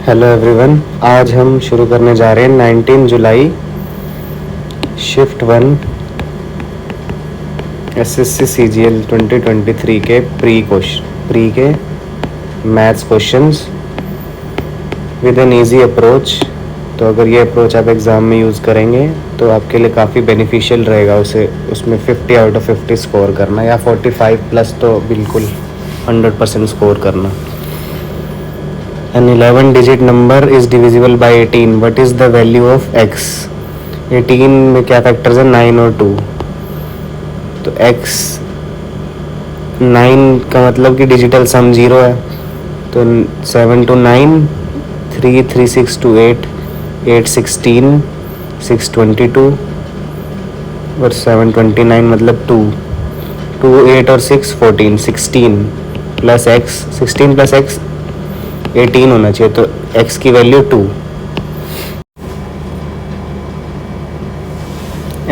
Hello everyone, आज हम शुरू करने जा रहे हैं 19 जुलाई शिफ्ट 1 एसएससी सीजीएल 2023 के प्री के maths questions with an easy approach. तो अगर ये अप्रोच आप एग्ज़ाम में यूज़ करेंगे तो आपके लिए काफ़ी बेनिफिशियल रहेगा उसमें 50 आउट ऑफ 50 स्कोर करना या 45 प्लस तो बिल्कुल 100% स्कोर करना। An 11-digit number is divisible by 18. What is the value of x? 18 में क्या फैक्टर्स हैं? 9 और 2। तो x 9 का मतलब कि डिजिटल सम 0 है, तो 7 to 9, 3 3 6 to 8, 8 16, 6 22 और 7 29 मतलब 2 2 8 और 6 14, 16 प्लस x 16 प्लस x 18 होना चाहिए, तो x की value 2।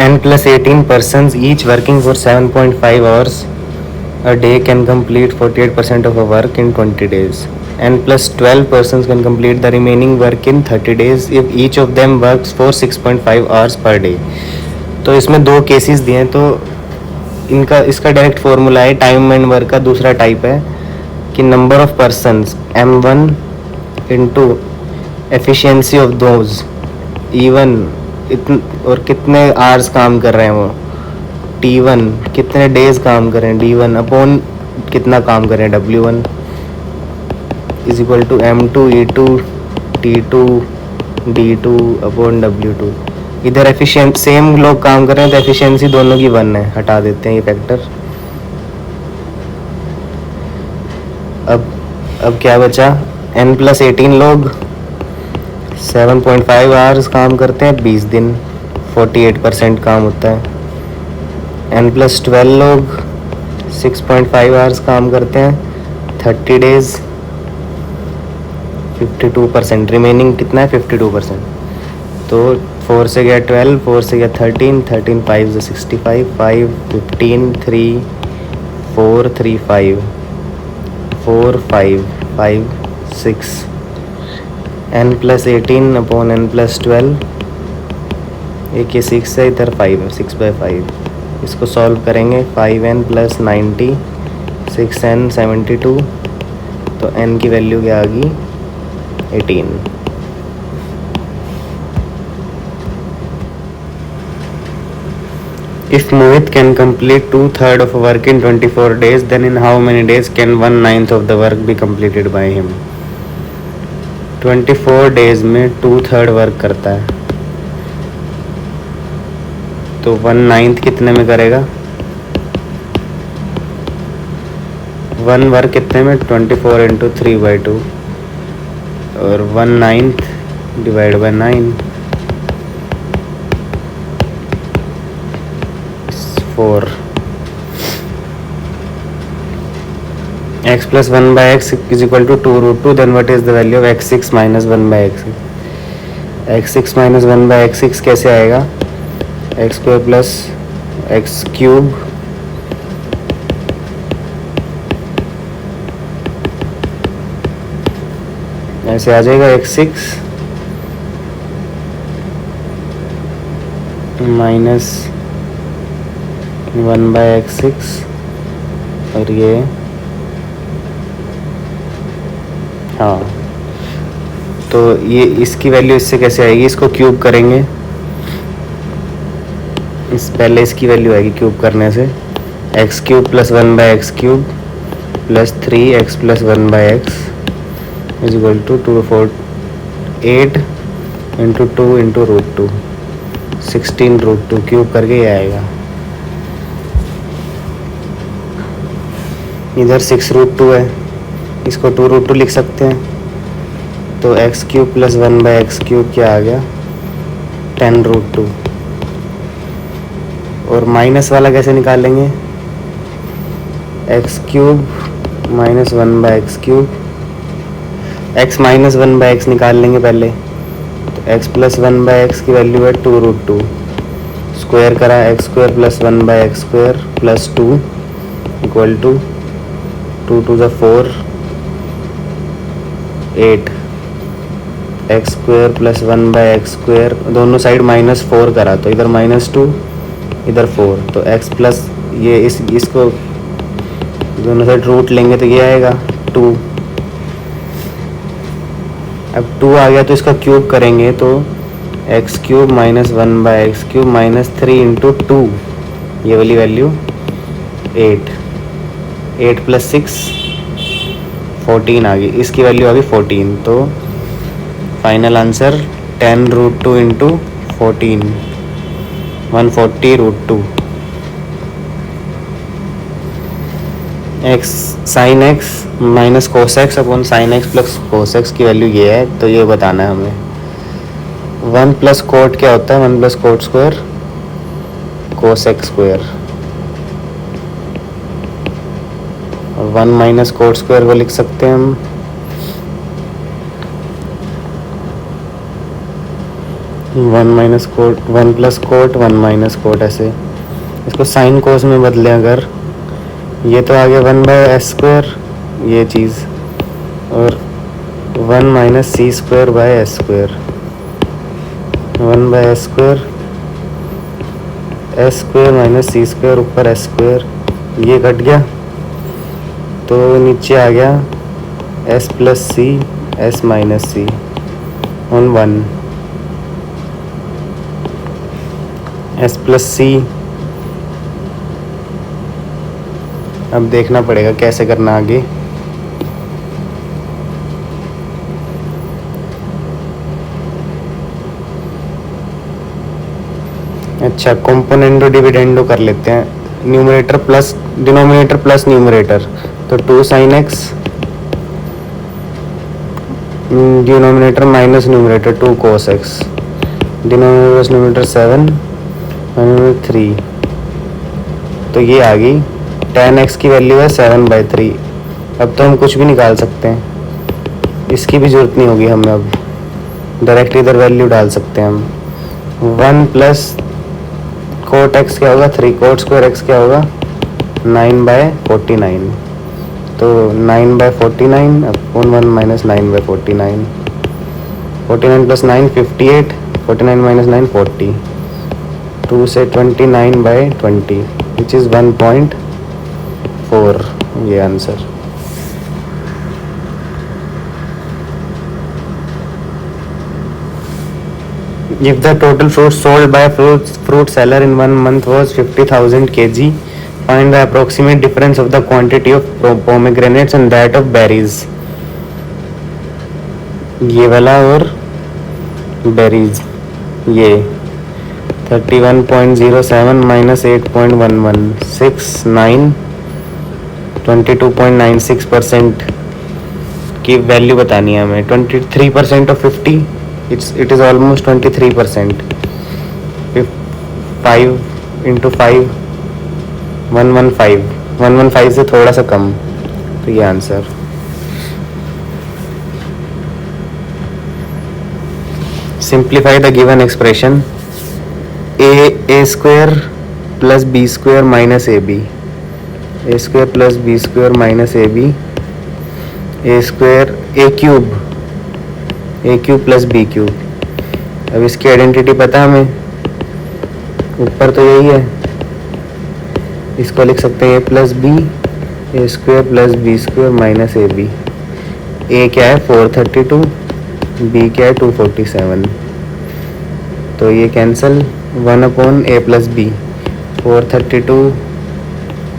n plus 18 persons each working for 7.5 hours a day can complete 48% of a work in 20 days. n plus 12 persons can complete the remaining work in 30 days if each of them works for 6.5 hours per day. तो इसमें दो cases दिए हैं, तो इसका direct formula है time and work का दूसरा टाइप है कि number of persons m1 into efficiency of those E1 और कितने आवर्स काम कर रहे हैं वो, T1 कितने डेज काम कर रहे हैं, D1 अपॉन कितना काम कर रहे हैं, W1 is equal to M2 E2 T2 D2 upon W2। इधर एफिशिएंट सेम लोग काम कर रहे हैं तो एफिशिएंसी दोनों की 1 है, हटा देते हैं ये फैक्टर। अब क्या बचा, n plus 18 लोग 7.5 आवर्स काम करते हैं 20 दिन, 48% काम होता है। n plus 12 लोग 6.5 आवर्स काम करते हैं 30 डेज, 52%, रिमेनिंग कितना है 52%। तो 4 से गया 12, 4 से गया 13, 13 5 से 65, 5 15 3 4 3 5 4 5 5 6 n plus 18 upon n plus 12, एक ये 6 है, इधर 5 है, 6/5। इसको सॉल्व करेंगे 5n plus 90, 6n 72, तो n की वैल्यू क्या आ गई 18। If Mohit can complete 2/3 of work in 24 days, then in how many days can 1/9 of the work be completed by him? 24 days में 2/3 वर्क करता है, तो 1/9 कितने में करेगा? 1 वर्क कितने में, 24 इंटू 3/2 और 1/9 divide by 9 4। x plus 1/x is equal to 2√2, then what is the value of x6 minus 1/x6? x6 minus 1/x6 कैसे आएगा? x square plus x cube ऐसे आ जाएगा, x6 माइनस 1/x6 और ये हाँ, तो ये इसकी वैल्यू इससे कैसे आएगी, इसको क्यूब करेंगे, पहले इसकी वैल्यू आएगी क्यूब करने से, x cube plus 1/x³ plus 3x plus 1/x is equal to 8 into 2 into √2, 16√2 cube करके ये आएगा। इधर 6√2 है, इसको 2√2 लिख सकते हैं, तो x³ प्लस 1/x³ क्या आ गया 10√2। और माइनस वाला कैसे निकालेंगे, x³ minus 1/x³, x minus 1/x निकाल लेंगे पहले, तो x प्लस 1/x की वैल्यू है 2√2, स्क्वायर करा x² plus 1/x² plus 2 equal to 2 2 4 8 x square plus 1/x², दोनों साइड -4 करा तो इधर -2 इधर 4, तो x प्लस ये इसको दोनों साइड रूट लेंगे तो ये आएगा 2। अब 2 आ गया तो इसका क्यूब करेंगे तो x³ - 1/x³ -3 × 2, ये वाली वैल्यू 8, 8 + 6 14 आ गई, इसकी वैल्यू आ गई 14। तो final answer 10√2 × 14, 140√2। x sin x minus cos x upon sin x plus cos x की वैल्यू ये है, तो ये बताना है हमें। 1 + cot क्या होता है? 1 + cot square cos x square, और 1 - cot स्क्वायर को लिख सकते हैं हम 1 - cot 1 + cot 1 - cot, ऐसे इसको साइन कोस में बदलें अगर, ये तो आ गया 1/s², ये चीज़, और 1 - c²/s², 1/s², s² - c² ऊपर s², ये कट गया तो नीचे आ गया s + c s - c on 1, s + c। अब देखना पड़ेगा कैसे करना आगे। अच्छा, कंपोनेंडो डिविडेंडो कर लेते हैं, numerator plus denominator plus numerator, तो 2 sin x, denominator minus numerator 2 cos x, denominator plus numerator 7 3, तो ये आ गई 10x की वैल्यू है 7/3। अब तो हम कुछ भी निकाल सकते हैं, इसकी भी ज़रूरत नहीं होगी हमें, अब डायरेक्ट इधर वैल्यू डाल सकते हैं हम। 1 + cot x क्या होगा? 3 cot स्क्वायर x क्या होगा? 9/49, तो 9/49 अपॉन 1 - 9/49, 49 + 9 58, 49 - 9 40, 2 से 29/20 विच इज़ 1.4, ये answer. If the total fruit sold by a fruit seller in 1 month was 50,000 kg, find the approximate difference of the quantity of pomegranates and that of berries. ये वाला और berries, ये 31.07 - 8.11 6 9 22.96% की value बतानी है हमें। 23% of 50, it is almost 23%। 5 × 5 115, 115 से थोड़ा सा कम, तो ये answer. Simplify the given expression, a² + b² - ab, a² + b² - ab, a³ + b³। अब इसकी आइडेंटिटी पता हमें, ऊपर तो यही है, इसको लिख सकते हैं a + b, a² + b² - ab। a क्या है? 432, b क्या है? 247, तो ये कैंसिल, 1/a + b, 432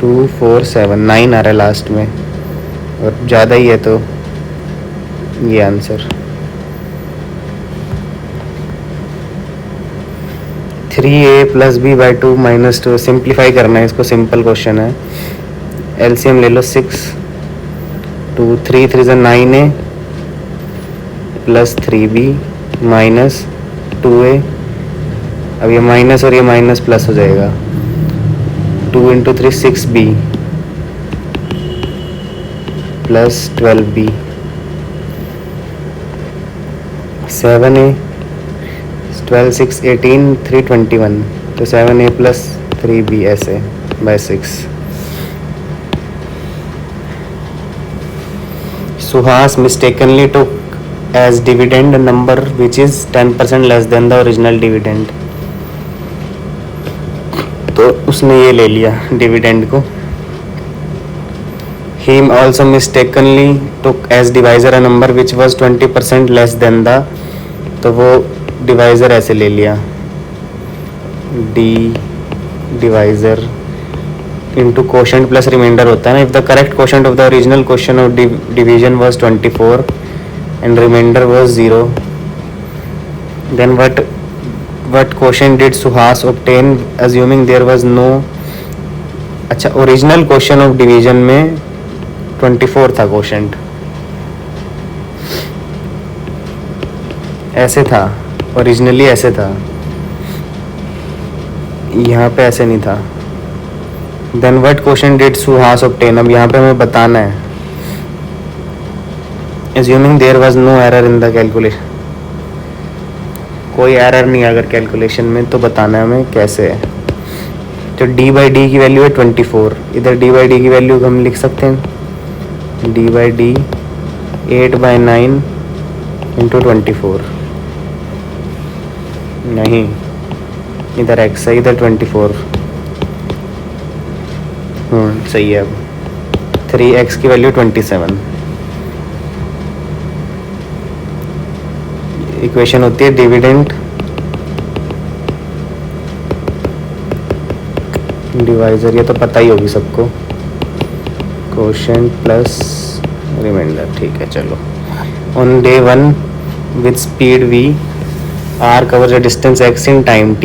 247 9 आ रहा है लास्ट में, और ज़्यादा ही है तो ये आंसर। 3a + b/2 - 2, सिंप्लीफाई करना है इसको, सिंपल क्वेश्चन है। एलसीएम ले लो 6, 2 3 3 9a + 3b - 2a, अब ये माइनस और ये माइनस प्लस हो जाएगा, 2 × 3 6b + 12b, 7a 12 6 18 3 21, तो 7a + 3b ऐसे /6। Suhas mistakenly took as dividend a number which is 10% less than the original dividend. तो उसने ये ले लिया डिविडेंड को. He also mistakenly took as divisor a number which was 20% less than the, तो वो डिवाइजर ऐसे ले लिया, D divisor into quotient plus remainder होता है ना. If the correct quotient of the original question of division was 24 and remainder was 0, then what quotient did Suhas obtain assuming there was no. अच्छा, original question of division में 24 था quotient, ऐसे था originally, ऐसे था, यहाँ पे ऐसे नहीं था. Then what question did Suhas obtain, अब यहाँ पे हमें बताना है. Assuming there was no error in the calculation, कोई एरर नहीं अगर कैलकुलेशन में, तो बताना है हमें कैसे है. तो डी बाई डी की वैल्यू है 24, इधर डी बाई डी की वैल्यू हम लिख सकते हैं, डी बाई डी 8/9 इंटू 24, नहीं इधर एक्स है, इधर 24, सही है. अब 3x की वैल्यू 27. इक्वेशन होती है डिविडेंड डिवाइजर, ये तो पता ही होगी सबको, क्वोशंट प्लस रिमाइंडर. ठीक है, चलो. On day 1 with speed v r covers the distance x in time t,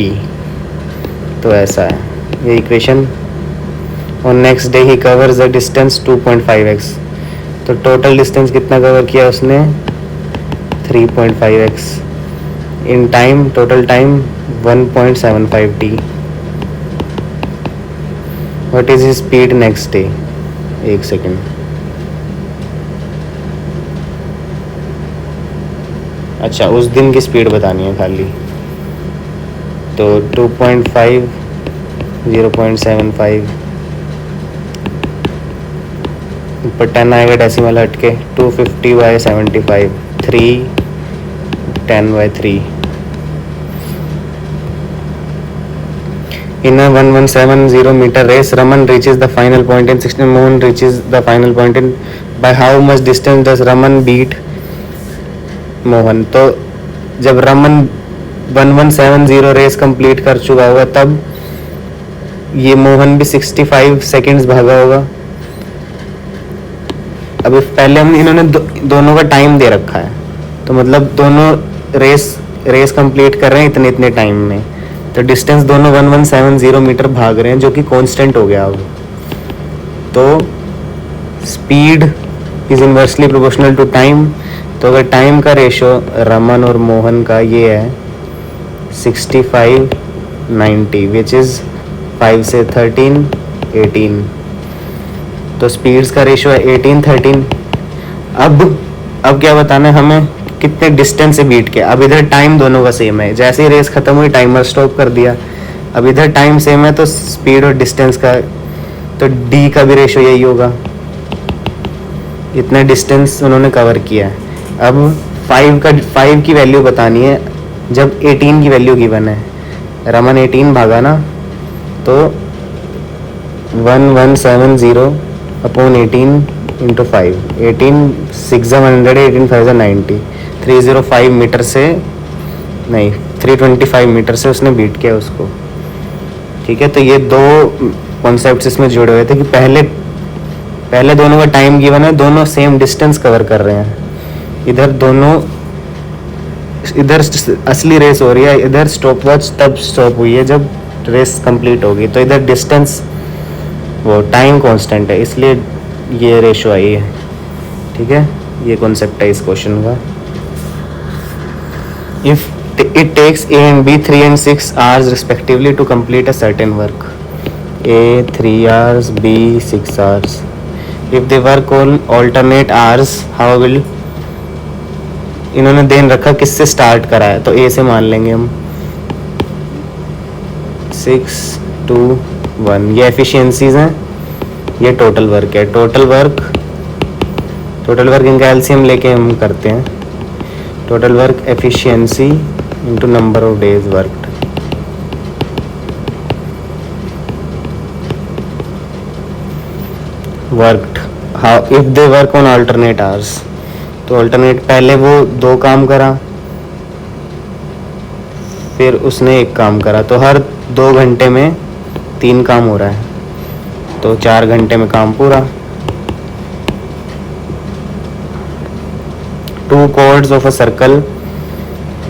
तो ऐसा है ये equation. On next day he covers the distance 2.5x, तो टोटल डिस्टेंस कितना कवर किया उसने, 3.5x. In time, total time 1.75t. What is his speed next day, एक second. अच्छा, उस दिन की स्पीड बतानी है खाली, तो 2.5 0.75 ऊपर 10 आएगा डेसिमल हटके, 250/75, 3 10/3. In a 1170 meter race, Raman reaches the final point in 16. Mohan reaches the final point in. By how much distance does Raman beat Mohan? तो जब रमन 1170 रेस कंप्लीट कर चुका होगा तब ये मोहन भी 65 सेकेंड्स भागा होगा. अभी पहले हम इन्होंने दोनों का टाइम दे रखा है, तो मतलब दोनों रेस कंप्लीट कर रहे हैं इतने इतने टाइम में, तो डिस्टेंस दोनों 1170 मीटर भाग रहे हैं, जो कि कांस्टेंट हो गया अब. तो speed is inversely proportional to time. तो अगर टाइम का रेशो रमन और मोहन का ये है 65/90 विच इज़ 5 से 13 18, तो स्पीड्स का रेशो है 18/13. अब क्या बताना है हमें, कितने डिस्टेंस से बीट के. अब इधर टाइम दोनों का सेम है, जैसे ही रेस खत्म हुई टाइमर स्टॉप कर दिया. अब इधर टाइम सेम है तो स्पीड और डिस्टेंस का, तो डी का भी रेशो यही होगा, इतना डिस्टेंस उन्होंने कवर किया है. अब 5 की वैल्यू बतानी है जब 18 की वैल्यू गिवन है. रमन 18 भागा ना, तो 1170/18 इंटू 5, 18 6 100, 18 5 90, 305 मीटर से नहीं 325 मीटर से उसने बीट किया उसको. ठीक है, तो ये दो कॉन्सेप्ट्स इसमें जुड़े हुए थे कि पहले दोनों का टाइम गिवन है, दोनों सेम डिस्टेंस कवर कर रहे हैं. इधर असली रेस हो रही है, इधर स्टॉप वॉच तब स्टॉप हुई है जब रेस कंप्लीट होगी, तो इधर डिस्टेंस वो टाइम कांस्टेंट है, इसलिए ये रेशो आई है. ठीक है, ये कॉन्सेप्ट है इस क्वेश्चन का. If it takes A and B 3 and 6 hours respectively to complete a certain work. A 3 hours, B 6 hours. If they work on alternate hours, how will? इन्होंने देन रखा किससे स्टार्ट करा है, तो A से मान लेंगे हम. 6 2 1 ये एफिशिएंसीज हैं, ये टोटल वर्क है. टोटल वर्क इनका एलसीएम लेके हम करते हैं. Total work efficiency into number of days worked. Worked how if they work on alternate hours. तो अल्टरनेट पहले वो 2 काम करा, फिर उसने 1 काम करा, तो हर 2 घंटे में 3 काम हो रहा है, तो 4 घंटे में काम पूरा. 2 chords of a circle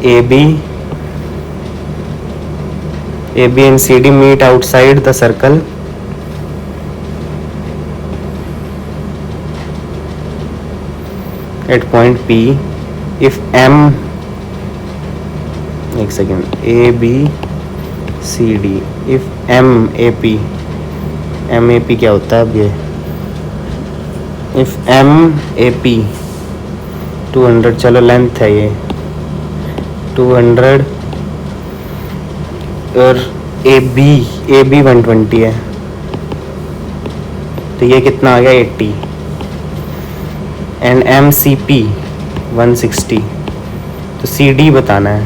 AB and CD meet outside the circle at point P if M, एक सेकेंड, ABCD if MAP क्या होता है अब ये, if MAP 200, चलो लेंथ है ये 200 और AB 120 है, तो ये कितना आ गया 80 एंड MCP 160. तो CD बताना है,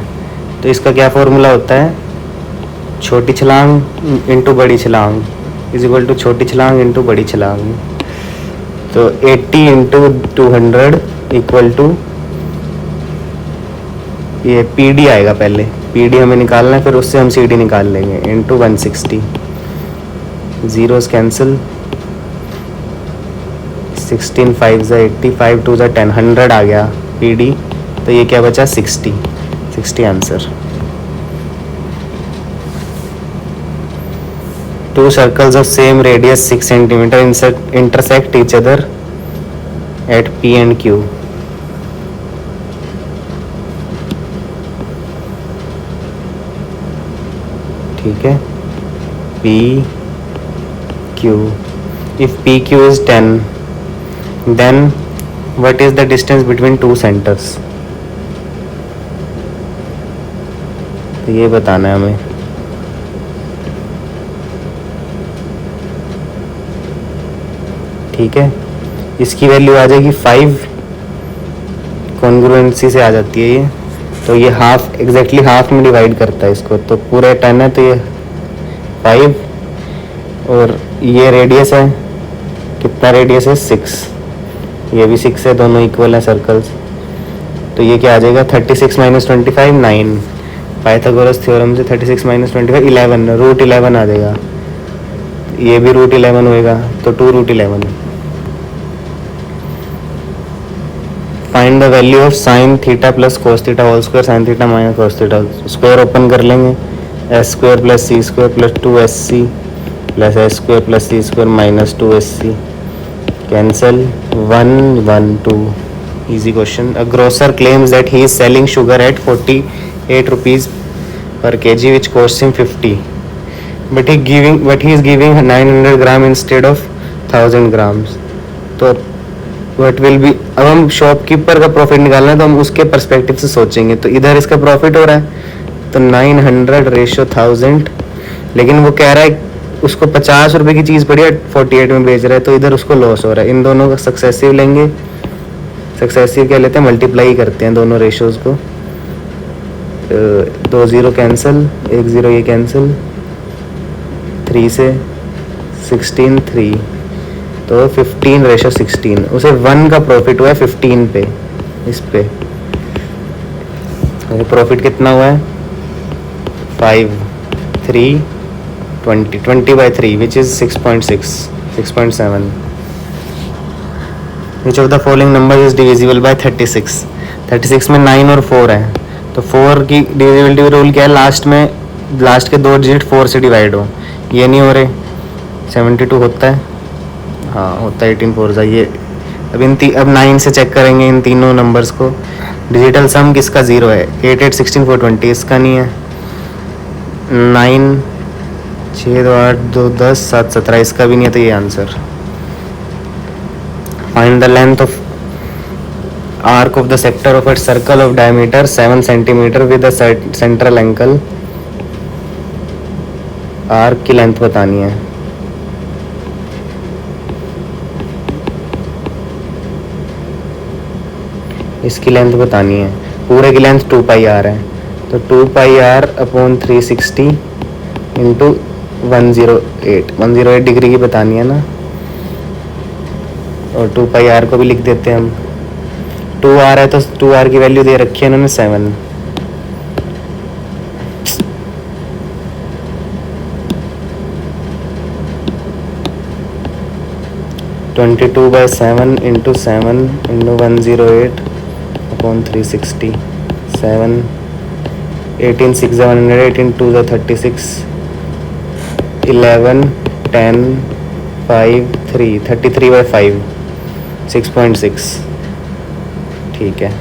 तो इसका क्या फॉर्मूला होता है, छोटी छलांग इंटू बड़ी छलांग इज इक्वल टू छोटी छलांग इंटू बड़ी छलांग. तो 80 इंटू 200 इक्वल टू ये PD आएगा, पहले PD हमें निकालना है, फिर उससे हम CD निकाल लेंगे, इंटू 160. जीरोस कैंसिल, 16 5 ज़ा 80, 5 2 ज़ा 10, 100 आ गया PD. तो ये क्या बचा 60 answer. 2 circles of same radius 6 centimeter intersect each other at P and Q. ठीक है, P Q. If PQ is 10, then what is the distance between 2 centers? तो ये बताना है हमें. ठीक है, इसकी वैल्यू आ जाएगी 5, कॉन्ग्रुएंसी से आ जाती है ये. तो ये हाफ, एग्जैक्टली हाफ में डिवाइड करता है इसको, तो पूरे 10 है तो ये 5, और ये रेडियस है, कितना रेडियस है 6, ये भी 6 है, दोनों इक्वल है सर्कल्स. तो ये क्या आ जाएगा 36 माइनस 25 9. पाइथागोरस थ्योरम से 36 माइनस 25 11, रूट 11 आ जाएगा. ये भी रूट 11 होएगा, तो 2 root 11. Find the value of sine theta plus cos theta whole square sine theta minus cos theta. Square open कर लेंगे, S square plus C square plus 2SC plus S square plus C square minus 2SC. Cancel, 1 1 2. Easy question. A grocer claims that he is selling sugar at 48 rupees per kg which costs him 50, but he is giving 900 gram instead of 1000 grams. तो what will be, अब हम shopkeeper का profit निकालना है तो हम उसके perspective से सोचेंगे. तो इधर इसका प्रॉफिट हो रहा है, तो 900 रेशो 1000, लेकिन वो कह रहा है उसको 50 रुपये की चीज़ पड़ी है 48 में बेच रहा है, तो इधर उसको लॉस हो रहा है. इन दोनों का सक्सेसिव लेंगे, सक्सेसिव क्या लेते हैं, मल्टीप्लाई करते हैं दोनों रेशोज़ को. 2 0 कैंसिल, 1 0 ये कैंसिल, 3 से 16 3, तो 15 रेशो 16. उसे 1 का प्रॉफिट हुआ है 15 पे, इस पे प्रॉफिट कितना हुआ है 5 3 20 by 3 which is 6.7. Which of the following numbers is divisible by 36? 36 में 9 और 4 है, तो 4 की डिविजिबिलिटी रूल क्या है, लास्ट के 2 डिजिट 4 से डिवाइड हो. ये नहीं हो रहे, 72 होता है, हाँ होता है 18 4 ये. अब 9 से चेक करेंगे इन तीनों नंबर्स को. डिजिटल सम किसका 0 है, 8 8 16 4 20, इसका नहीं है. 9 6 2 8 2 10 7 17, इसका भी नहीं है, तो ये answer. Find the length of arc of the sector of a circle of diameter 7 centimetre with a central angle. Arc की लेंथ बतानी है. इसकी लेंथ बतानी है. पूरे की लेंथ 2 पाई आर है, तो 2 पाई आर अपॉन 360 इंटू 108 डिग्री की बतानी है ना, और 2 पाई आर को भी लिख देते हैं हम। 2 आर है तो 2 आर की वैल्यू दे रखी है इन्होंने 7, 22/7 इंटू 7 इंटू 108 अपॉन 360, 7 18 6 100, 18 2 36, 11 10 5 3 33/5, 6.6। ठीक है।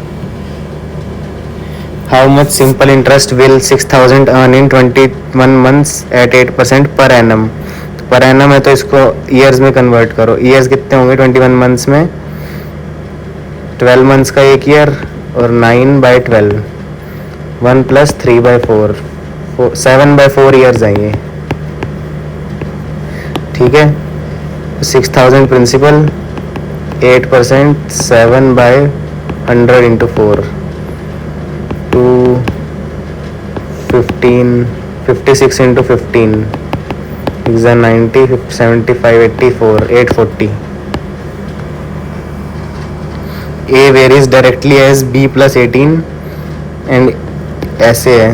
How much simple interest will 6000 earn in 21 months at 8% per annum. Per annum है तो इसको ईयर्स में कन्वर्ट करो। ईयर्स कितने होंगे 21 मंथ्स में? 12 मंथ्स का एक ईयर और 9/12, 1 + 3/4, 7/4 ईयर्स आएंगे। ठीक है। 6000 principal, 8%, 7/100 into 4, 2 15 56 into 15 90 75 84 840। A varies directly as B + 18 and ऐसे है,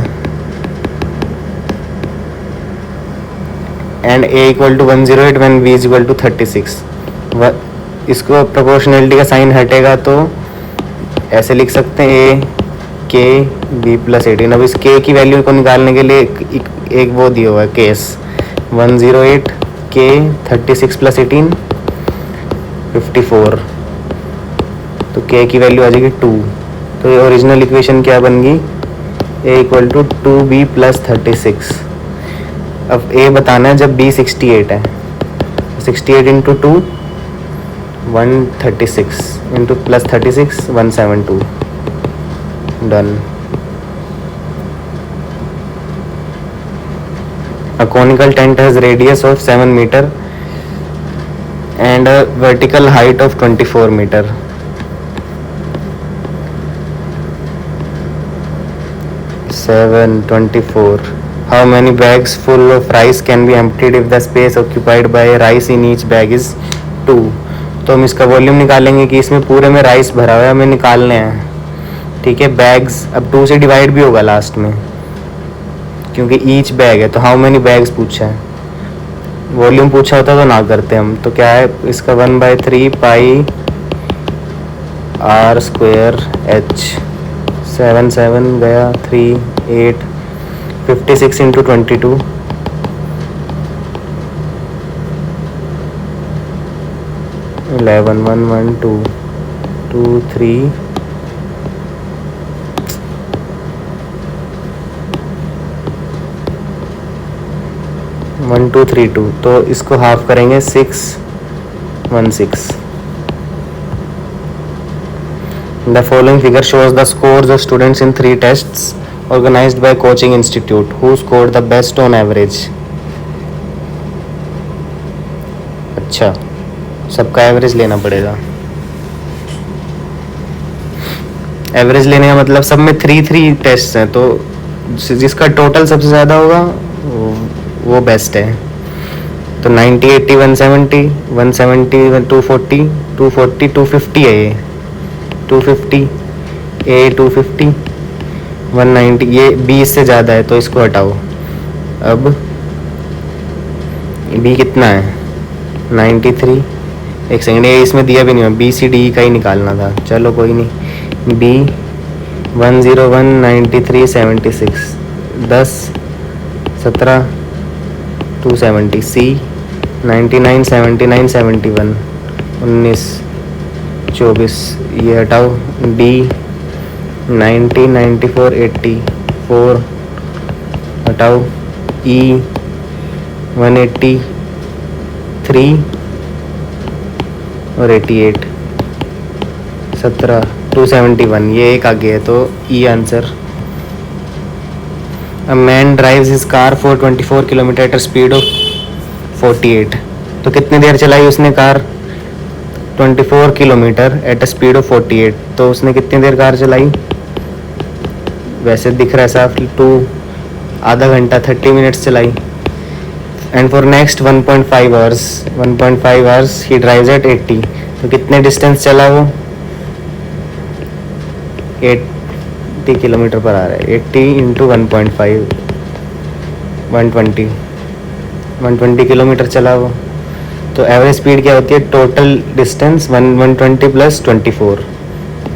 एंड A = 108 when B = 36। इसको प्रोपोर्शनलिटी का साइन हटेगा तो ऐसे लिख सकते हैं A K B + 18। अब इस K की वैल्यू को निकालने के लिए एक वो दिया हुआ है केस, 108 K 36 + 18 54, तो K की वैल्यू आ जाएगी 2। तो ये ओरिजिनल इक्वेशन क्या बन गई? A = 2B + 36। अब A बताना है जब B 68 है, 68 into 2 136 into +36 172, done. A conical tent has radius of 7 meter and a vertical height of 24 meter. 7 24. How many bags full of rice can be emptied if the space occupied by rice in each bag is 2? तो हम इसका volume निकालेंगे कि इसमें पूरे में rice भरा हुआ है, हमें निकालने हैं। ठीक है। बैग्स अब 2 से डिवाइड भी होगा लास्ट में, क्योंकि ईच बैग है, तो हाउ मेनी बैग्स पूछा है। वॉल्यूम पूछा होता तो ना करते हम। तो क्या है इसका 1/3 पाई r² h, 7 7 गया, 3 8 56 इंटू 22, 11 1 1 2 2 3 1 2 3 2। तो इसको हाफ करेंगे 6 1 6। The following figure shows the scores of students in 3 tests organized by coaching institute. Who scored the best on average? अच्छा, सबका एवरेज लेना पड़ेगा। एवरेज लेने का मतलब सब में 3 टेस्ट हैं, तो जिसका टोटल सबसे ज़्यादा होगा वो बेस्ट है। तो 90 80 170 170 240 240 250 है ये, 250 A 250 190, ये 20 से ज़्यादा है तो इसको हटाओ। अब B कितना है 93। एक सेकेंड, ये इसमें दिया भी नहीं है, B C D का ही निकालना था। चलो कोई नहीं। B 101 93 76 10 17 270, C 99 79 71 19 24, ये हटाओ। D 90 94 80 4 हटाओ। E 180 3 और 88 17 271, ये एक आगे है तो E answer. A man drives his car for 24 kilometre at speed of 48। तो कितनी देर चलाई उसने कार? 24 किलोमीटर एट स्पीड ऑफ 48। तो उसने कितनी देर कार चलाई? वैसे दिख रहा है साफ, 2 आधा घंटा 30 मिनट्स चलाई। And for next 1.5 hours he drives at 80। तो कितने डिस्टेंस चला वो? 80 किलोमीटर पर आ रहा है। 80 इंटू 1.5 120 किलोमीटर चला वो। तो एवरेज स्पीड क्या होती है? Total distance 120 plus 24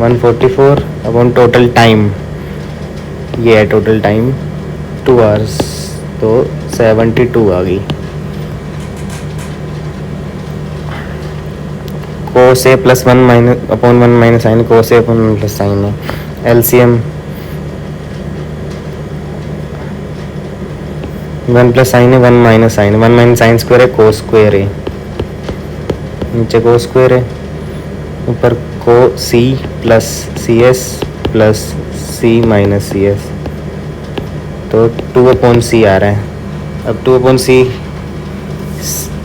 144 upon total time, ये है टोटल टाइम 2 आवर्स, तो 72 आ गई। Cos A plus 1 minus upon 1 minus sine cos A upon 1 plus sine है। एलसीएम 1 प्लस साइन है 1 minus sine, 1 minus sine square है कोस स्क्वायर है, नीचे कोस स्क्वायर है, ऊपर को C plus C S plus C minus C S, तो 2 upon सी आ रहा है। अब 2 अपॉन सी,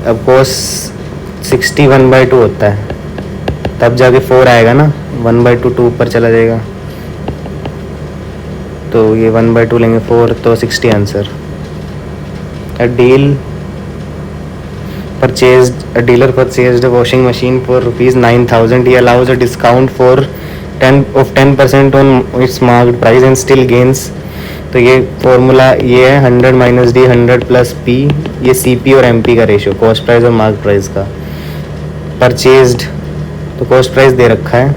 अब कोस 60 1/2 होता है, तब जाके 4 आएगा ना, 1/2 2 ऊपर चला जाएगा, तो ये 1/2 लेंगे 4, तो 60 answer. A dealer purchased a washing machine for rupees 9,000. He allows a discount for 10% on its marked price and still gains. तो ये फॉर्मूला ये है 100 माइनस डी 100 प्लस पी, ये सी पी और एम पी का रेशियो, कॉस्ट प्राइस और mark price का। Purchased, तो कॉस्ट प्राइस दे रखा है,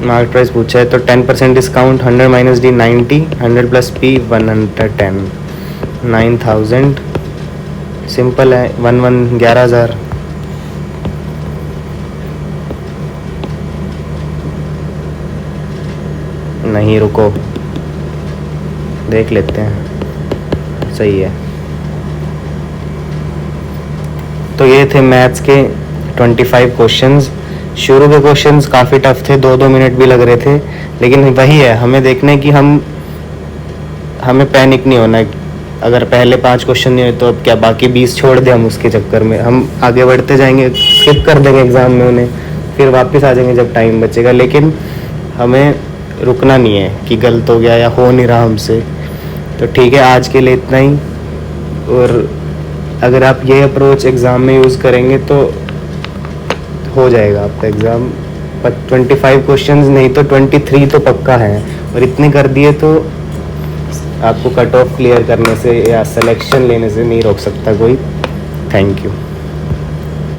मार्क प्राइस पूछा है, तो 10% discount, 100 minus D 90, 100 plus P 110, 9,000। Simple है, 11,000। नहीं रुको, देख लेते हैं, सही है। तो ये थे मैथ्स के 25 क्वेश्चंस। शुरू के क्वेश्चंस काफ़ी टफ थे, 2-2 मिनट भी लग रहे थे, लेकिन वही है, हमें देखना है कि हमें पैनिक नहीं होना है। अगर पहले 5 क्वेश्चन नहीं हुए तो अब क्या बाकी 20 छोड़ दें हम उसके चक्कर में? हम आगे बढ़ते जाएंगे, स्किप कर देंगे एग्ज़ाम में उन्हें, फिर वापस आ जाएंगे जब टाइम बचेगा। लेकिन हमें रुकना नहीं है कि गलत हो गया या हो नहीं रहा हमसे। तो ठीक है, आज के लिए इतना ही। और अगर आप ये अप्रोच एग्ज़ाम में यूज़ करेंगे तो हो जाएगा आपका एग्ज़ाम। 25 क्वेश्चंस नहीं तो 23 तो पक्का है, और इतने कर दिए तो आपको कट ऑफ क्लियर करने से या सिलेक्शन लेने से नहीं रोक सकता कोई। Thank you.